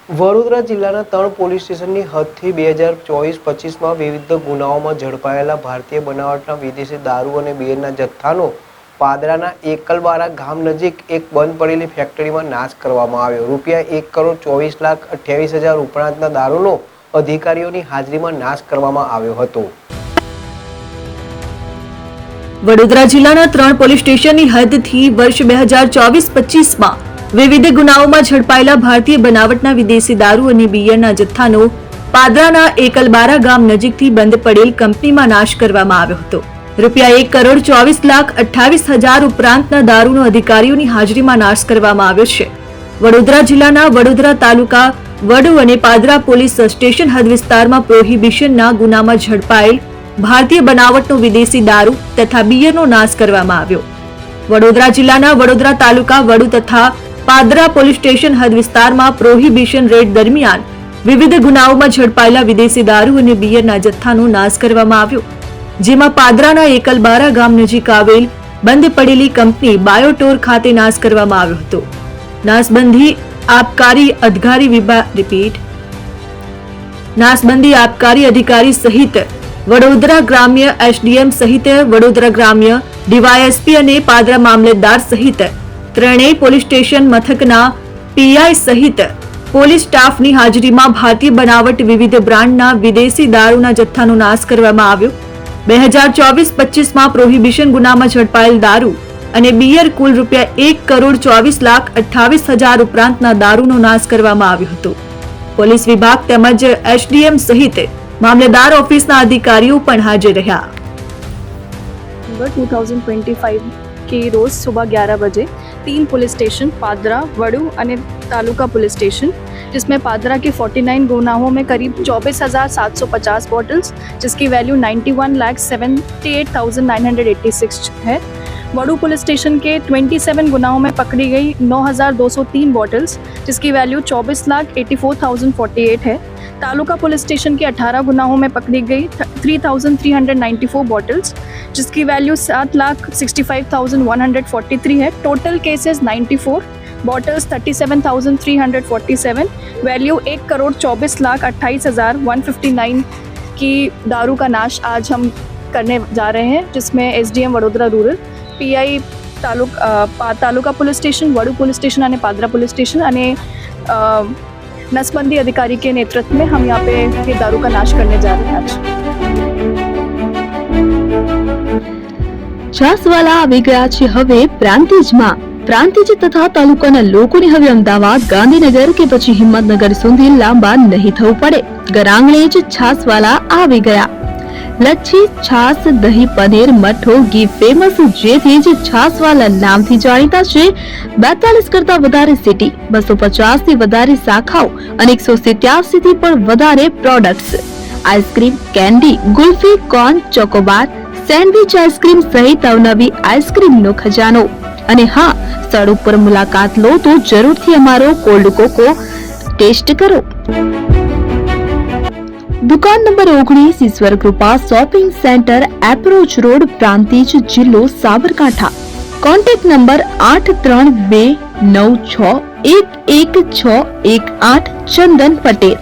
વડોદરા જિલ્લાના 3 પોલીસ સ્ટેશનની હદથી 2024-25માં વિવિધ ગુનાઓમાં ઝડપાયેલા ભારતીય બનાવટના વિદેશી દારૂ અને બિયરના જથ્થાનો પાદરાના એકલબારા ગામ નજીક એક બંધ પડેલી ફેક્ટરીમાં નાશ કરવામાં આવ્યો. ₹1,24,28,000 ઉપરાંતના દારૂનો અધિકારીઓની હાજરીમાં નાશ કરવામાં આવ્યો હતો. વડોદરા જિલ્લાના 3 પોલીસ સ્ટેશનની હદથી વર્ષ 2024-25માં વિવિધ ગુનાઓમાં ઝડપાયેલા ભારતીય બનાવટના વિદેશી દારૂ અને બિયરના જથ્થાનો પાદરાના એકલબારા ગામ નજીકથી બંધ પડેલ કંપનીમાં નાશ કરવામાં આવ્યો હતો. ₹1,24,28,000 ઉપરાંતના દારૂનો અધિકારીઓની હાજરીમાં નાશ કરવામાં આવ્યો છે. વડોદરા જિલ્લાના વડોદરા તાલુકા વડુ અને પાદરા પોલીસ સ્ટેશન હદ વિસ્તારમાં પ્રોહિબિશનના ગુનામાં ઝડપાયેલ ભારતીય બનાવટનો વિદેશી દારૂ તથા બિયરનો નાશ કરવામાં આવ્યો. વડોદરા જિલ્લાના વડોદરા તાલુકા વડુ તથા પાદરા પોલીસ સ્ટેશન હદ વિસ્તારમાં પ્રોહિબિશન રેડ દરમિયાન વિવિધ ગુનાઓમાં ઝડપાયેલા વિદેશી દારૂ અને બિયરના જથ્થાનો નાશ કરવામાં આવ્યો, જેમાં પાદરાના એકલબારા ગામ નજીક આવેલ બંધ પડેલી કંપની બાયોટોર ખાતે નાશ કરવામાં આવ્યો હતો. નાશબંધી આબકારી અધિકારી સહિત વડોદરા ગ્રામ્ય એસડીએમ સહિત વડોદરા ગ્રામ્ય ડીવાયએસપી અને પાદરા મામલતદાર સહિત ત્રણેય પોલીસ સ્ટેશન મથકના પીઆઈ સહિત પોલીસ સ્ટાફની હાજરીમાં ભારતીય બનાવટ વિવિધ બ્રાન્ડના વિદેશી દારૂના જથ્થાનો નાશ કરવામાં આવ્યો. 2024-25માં પ્રોહિબિશન ગુનામાં ઝડપાયેલ દારૂ અને બિયર કુલ ₹1,24,28,000 ઉપરાંતના દારૂનો નાશ કરવામાં આવ્યો હતો. પોલીસ વિભાગ તેમજ એસડીએમ સહિત मामलेदार ऑफिसના અધિકારીઓ પણ હાજર રહ્યા. 2025 के रोज़ सुबह 11 बजे 3 पुलिस स्टेशन पादरा, वडू और तालुका पुलिस स्टेशन, जिसमें पादरा के 49 गुनाहों में करीब 24,750 बॉटल्स जिसकी वैल्यू 91,78,986 है. वडू पुलिस स्टेशन के 27 गुनाहों में पकड़ी गई 9,203 बॉटल्स जिसकी वैल्यू 24,84,048 है. तालुका पुलिस स्टेशन के 18 गुनाहों में पकड़ी गई 3,394 बॉटल्स जिसकी वैल्यू 7,65,143 है. टोटल केसेस 94, बॉटल्स 37,347, वैल्यू 1,24,28,159 की दारू का नाश आज हम करने जा रहे हैं, जिसमें SDM Vadodara rural, PI taluka police station, Vadu police station और पादरा पुलिस स्टेशन और नसबंदी अधिकारी के नेतृत्व में हम यहाँ पे ये दारू का नाश करने जा रहे हैं. आज છાસવાલા આવી ગયા છે હવે પ્રાંતિજમાં. પ્રાંતિજ તથા તાલુકાના લોકોને હવે અમદાવાદ, ગાંધીનગર કે પછી હિંમતનગર સુધી લાંબા નહીં થવું પડે. ઘરાંગણે જ છાસવાલા આવી ગયા. લચ્છી, છાસ, દહીં, પનીર, મઠો, ઘી ફેમસ, જેથી જ છાસવાલા નામથી જાણીતા છે. 42 કરતા વધારે સિટી, 250 થી વધારે શાખાઓ અને 187 થી પણ વધારે products. Ice cream, candy, kulfi, corn, Chocobar, sandwich ice cream સહિત અવનવી આઈસ્ક્રીમનો ખજાનો. અને હા, સ્થળ ઉપર મુલાકાત લો તો જરૂરથી અમારો કોલ્ડ કોકો ટેસ્ટ કરો. दुकान नंबर 19 ईश्वर कृपा shopping centre, approach road, Prantij, जिल्लो साबरकांठा. कॉन्टेक्ट नंबर 8329611618 चंदन पटेल.